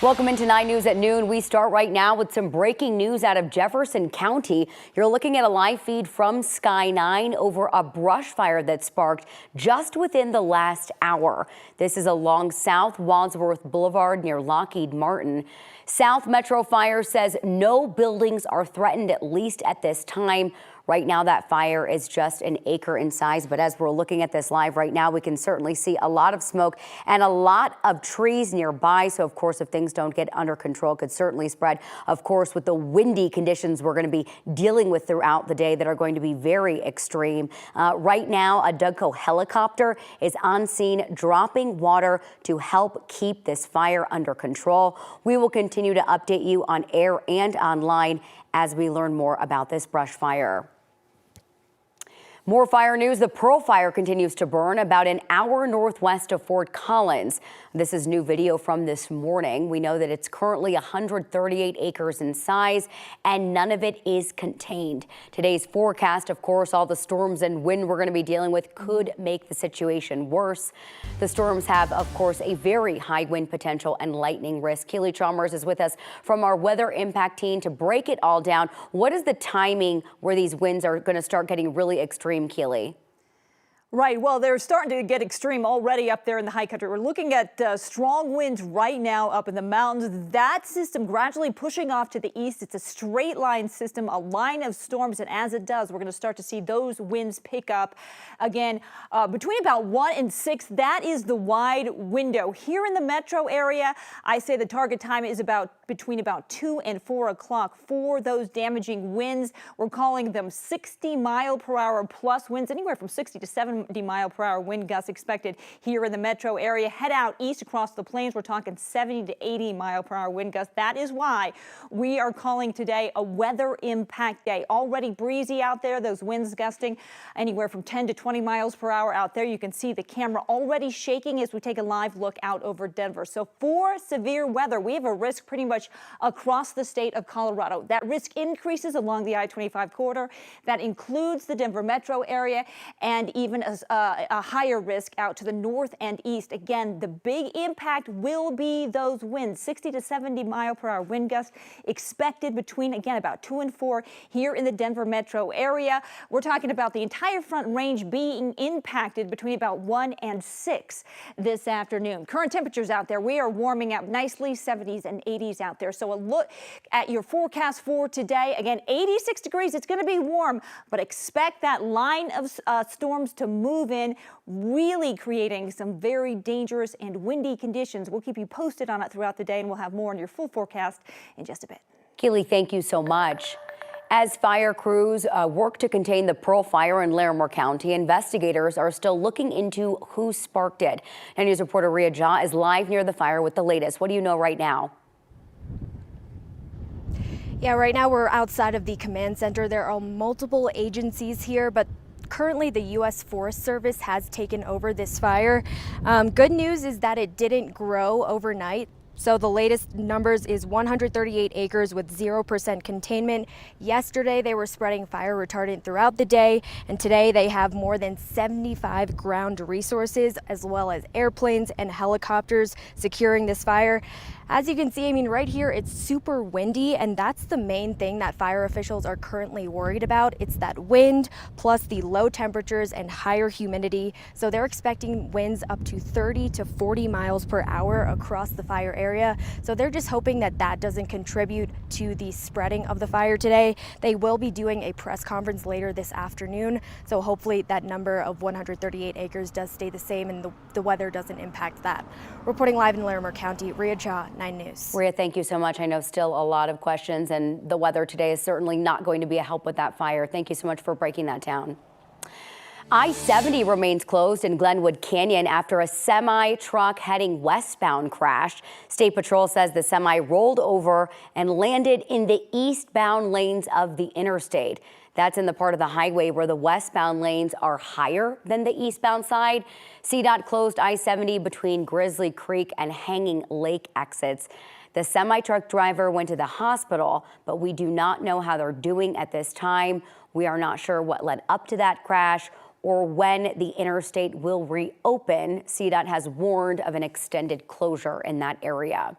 Welcome into 9 News at noon. We start right now with some breaking news out of Jefferson County. You're looking at a live feed from Sky 9 over a brush fire that sparked just within the last hour. This is along South Wadsworth Boulevard near Lockheed Martin. South Metro Fire says no buildings are threatened, at least at this time. Right now, that fire is just an acre in size, but as we're looking at this live right now, we can certainly see a lot of smoke and a lot of trees nearby. So, of course, if things don't get under control, could certainly spread. Of course, with the windy conditions we're going to be dealing with throughout the day that are going to be very extreme. Right now, a Dougco helicopter is on scene dropping water to help keep this fire under control. We will continue to update you on air and online as we learn more about this brush fire. More fire news. The Pearl Fire continues to burn about an hour northwest of Fort Collins. This is new video from this morning. We know that it's currently 138 acres in size and none of it is contained. Today's forecast, of course, all the storms and wind we're going to be dealing with could make the situation worse. The storms have, of course, a very high wind potential and lightning risk. Keely Chalmers is with us from our weather impact team to break it all down. What is the timing where these winds are going to start getting really extreme, Keely? Right. Well, they're starting to get extreme already up there in the high country. We're looking at strong winds right now up in the mountains. That system gradually pushing off to the east. It's a straight line system, a line of storms. And as it does, we're going to start to see those winds pick up again between about 1 and 6. That is the wide window here in the metro area. I say the target time is between about 2 and 4 o'clock for those damaging winds. We're calling them 60-mile-per-hour plus winds, anywhere from 60 to 70-mile-per-hour wind gusts expected here in the metro area. Head out east across the plains. We're talking 70 to 80-mile-per-hour wind gusts. That is why we are calling today a weather impact day. Already breezy out there. Those winds gusting anywhere from 10 to 20 miles per hour out there. You can see the camera already shaking as we take a live look out over Denver. So for severe weather, we have a risk pretty much across the state of Colorado. That risk increases along the I-25 corridor. That includes the Denver metro area and even a higher risk out to the north and east. Again, the big impact will be those winds, 60 to 70-mile-per-hour wind gusts expected between, again, about 2 and 4 here in the Denver metro area. We're talking about the entire front range being impacted between about 1 and 6 this afternoon. Current temperatures out there, we are warming up nicely, 70s and 80s out there. So a look at your forecast for today. Again, 86 degrees. It's going to be warm, but expect that line of storms to move in, really creating some very dangerous and windy conditions. We'll keep you posted on it throughout the day, and we'll have more on your full forecast in just a bit. Keely, thank you so much. As fire crews work to contain the Pearl Fire in Larimer County, investigators are still looking into who sparked it. 9 News reporter Ria Jha is live near the fire with the latest. What do you know right now? Yeah, right now we're outside of the command center. There are multiple agencies here, but currently the U.S. Forest Service has taken over this fire. Good news is that it didn't grow overnight. So the latest numbers is 138 acres with 0% containment. Yesterday, they were spreading fire retardant throughout the day, and today they have more than 75 ground resources, as well as airplanes and helicopters securing this fire. As you can see, I mean, right here, it's super windy, and that's the main thing that fire officials are currently worried about. It's that wind plus the low temperatures and higher humidity. So they're expecting winds up to 30 to 40 miles per hour across the fire area. So they're just hoping that that doesn't contribute to the spreading of the fire today. They will be doing a press conference later this afternoon. So hopefully that number of 138 acres does stay the same and the weather doesn't impact that. Reporting live in Larimer County, Ria Jha, 9 News. Ria, thank you so much. I know still a lot of questions, and the weather today is certainly not going to be a help with that fire. Thank you so much for breaking that down. I-70 remains closed in Glenwood Canyon after a semi-truck heading westbound crashed. State Patrol says the semi rolled over and landed in the eastbound lanes of the interstate. That's in the part of the highway where the westbound lanes are higher than the eastbound side. CDOT closed I-70 between Grizzly Creek and Hanging Lake exits. The semi-truck driver went to the hospital, but we do not know how they're doing at this time. We are not sure what led up to that crash or when the interstate will reopen. CDOT has warned of an extended closure in that area.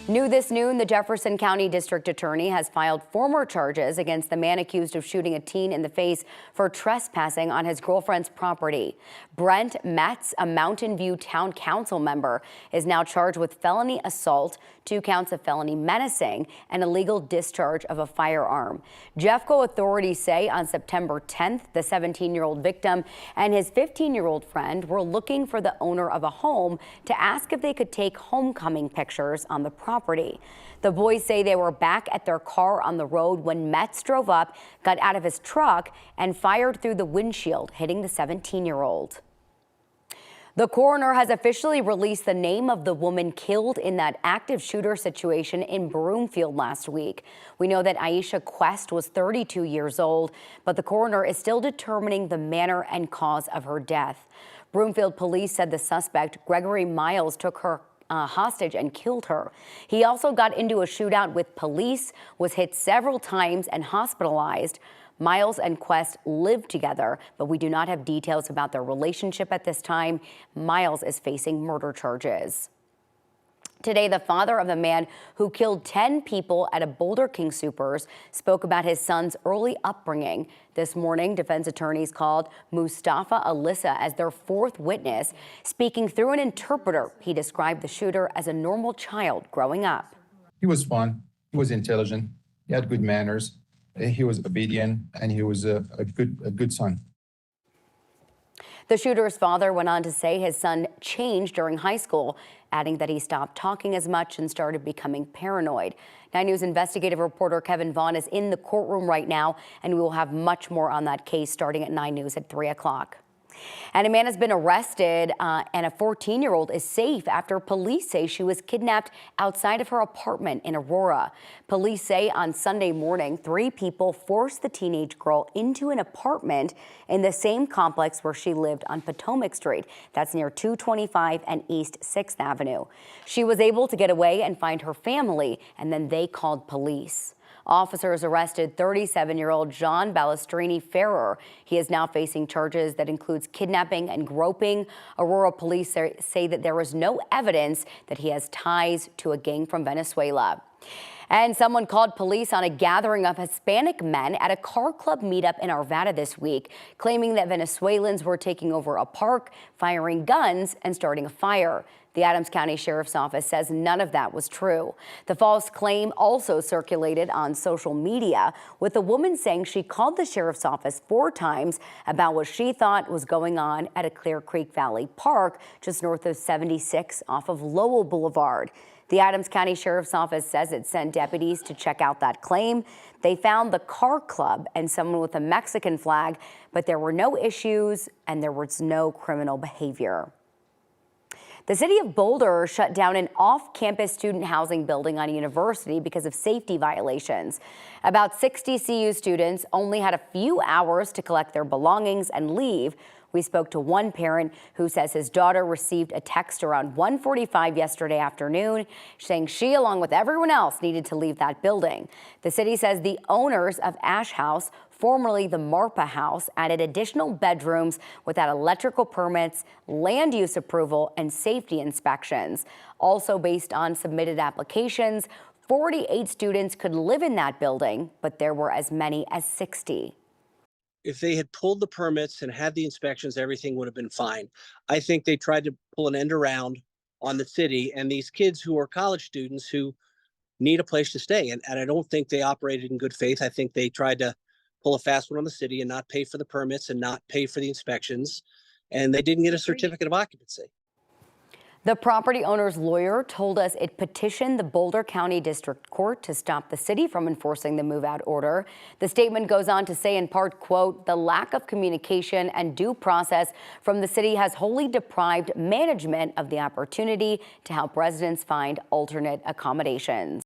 New this noon, the Jefferson County District Attorney has filed formal charges against the man accused of shooting a teen in the face for trespassing on his girlfriend's property. Brent Metz, a Mountain View Town Council member, is now charged with felony assault, 2 counts of felony menacing, and illegal discharge of a firearm. Jeffco authorities say on September 10th, the 17-year-old victim and his 15-year-old friend were looking for the owner of a home to ask if they could take homecoming pictures on the property. The boys say they were back at their car on the road when Metz drove up, got out of his truck, and fired through the windshield, hitting the 17-year-old. The coroner has officially released the name of the woman killed in that active shooter situation in Broomfield last week. We know that Aisha Quest was 32 years old, but the coroner is still determining the manner and cause of her death. Broomfield police said the suspect, Gregory Miles, took her hostage and killed her. He also got into a shootout with police, was hit several times and hospitalized. Miles and Quest lived together, but we do not have details about their relationship at this time. Miles is facing murder charges. Today, the father of the man who killed 10 people at a Boulder King Soopers spoke about his son's early upbringing. This morning, defense attorneys called Mustafa Alyssa as their 4th witness. Speaking through an interpreter, he described the shooter as a normal child growing up. He was fun. He was intelligent. He had good manners. He was obedient, and he was a good son. The shooter's father went on to say his son changed during high school, adding that he stopped talking as much and started becoming paranoid. 9 News investigative reporter Kevin Vaughn is in the courtroom right now, and we will have much more on that case starting at 9 News at 3 o'clock. And a man has been arrested and a 14-year-old is safe after police say she was kidnapped outside of her apartment in Aurora. Police say on Sunday morning, 3 people forced the teenage girl into an apartment in the same complex where she lived on Potomac Street. That's near 225 and East 6th Avenue. She was able to get away and find her family, and then they called police. Officers arrested 37-year-old John Balestrini Ferrer. He is now facing charges that includes kidnapping and groping. Aurora police say that there was no evidence that he has ties to a gang from Venezuela. And someone called police on a gathering of Hispanic men at a car club meetup in Arvada this week, claiming that Venezuelans were taking over a park, firing guns, and starting a fire. The Adams County Sheriff's Office says none of that was true. The false claim also circulated on social media, with the woman saying she called the Sheriff's Office 4 times about what she thought was going on at a Clear Creek Valley park just north of 76 off of Lowell Boulevard. The Adams County Sheriff's Office says it sent deputies to check out that claim. They found the car club and someone with a Mexican flag, but there were no issues and there was no criminal behavior. The city of Boulder shut down an off-campus student housing building on University because of safety violations. About 60 CU students only had a few hours to collect their belongings and leave. We spoke to one parent who says his daughter received a text around 1:45 yesterday afternoon saying she, along with everyone else, needed to leave that building. The city says the owners of Ash House, formerly the Marpa House, added additional bedrooms without electrical permits, land use approval, and safety inspections. Also, based on submitted applications, 48 students could live in that building, but there were as many as 60. If they had pulled the permits and had the inspections, everything would have been fine. I think they tried to pull an end around on the city and these kids who are college students who need a place to stay. And I don't think they operated in good faith. I think they tried to pull a fast one on the city and not pay for the permits and not pay for the inspections. And they didn't get a certificate of occupancy. The property owner's lawyer told us it petitioned the Boulder County District Court to stop the city from enforcing the move-out order. The statement goes on to say in part, quote, "The lack of communication and due process from the city has wholly deprived management of the opportunity to help residents find alternate accommodations."